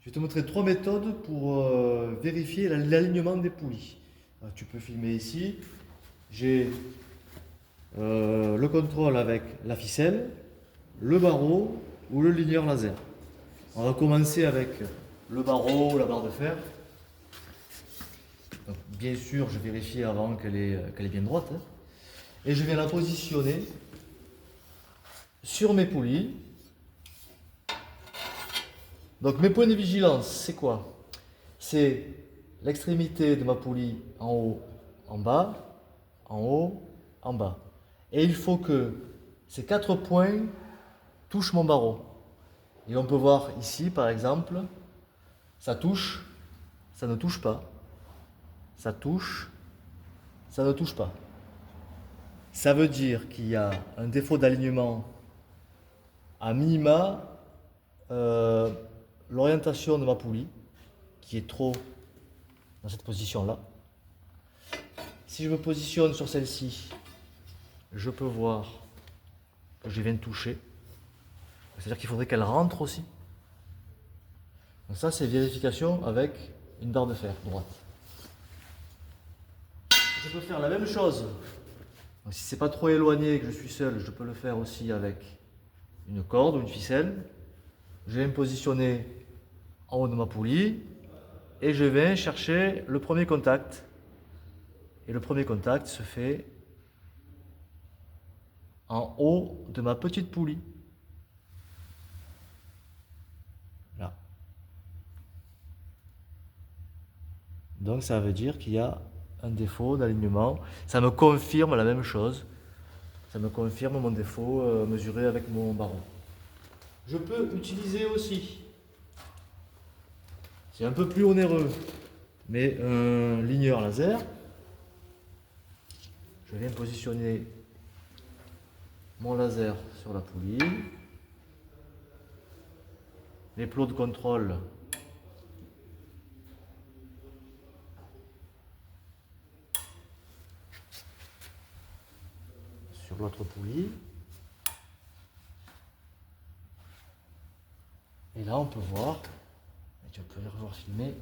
Je vais te montrer trois méthodes pour vérifier l'alignement des poulies. Tu peux filmer ici. J'ai le contrôle avec la ficelle, le barreau ou le ligneur laser. On va commencer avec le barreau ou la barre de fer. Donc, bien sûr, je vérifie avant qu'elle est bien droite. Et je viens la positionner sur mes poulies. Donc mes points de vigilance, c'est quoi? C'est l'extrémité de ma poulie en haut, en bas, en haut, en bas. Et il faut que ces 4 points touchent mon barreau. Et on peut voir ici, par exemple, ça touche, ça ne touche pas. Ça touche, ça ne touche pas. Ça veut dire qu'il y a un défaut d'alignement à minima, l'orientation de ma poulie qui est trop dans cette position-là. Si je me positionne sur celle-ci, je peux voir que je viens de toucher. C'est-à-dire qu'il faudrait qu'elle rentre aussi. Donc ça, c'est vérification avec une barre de fer droite. Je peux faire la même chose. Donc si c'est pas trop éloigné et que je suis seul, je peux le faire aussi avec une corde ou une ficelle. Je vais me positionner en haut de ma poulie et je vais chercher le premier contact. Et le premier contact se fait en haut de ma petite poulie. Là. Donc ça veut dire qu'il y a un défaut d'alignement. Ça me confirme la même chose. Ça me confirme mon défaut mesuré avec mon barreau. Je peux utiliser aussi, c'est un peu plus onéreux, mais un ligneur laser. Je viens positionner mon laser sur la poulie. Les plots de contrôle sur l'autre poulie. Et là, on peut voir, et tu peux revoir filmer,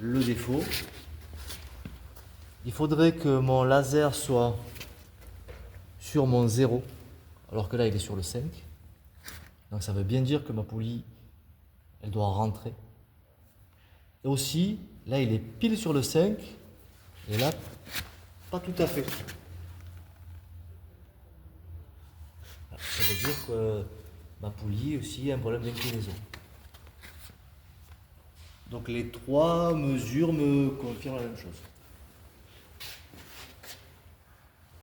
le défaut. Il faudrait que mon laser soit sur mon 0, alors que là, il est sur le 5. Donc ça veut bien dire que ma poulie, elle doit rentrer. Et aussi, là, il est pile sur le 5, et là, pas tout à fait. Ça veut dire que ma poulie aussi a un problème d'inclinaison. Donc les trois mesures me confirment la même chose.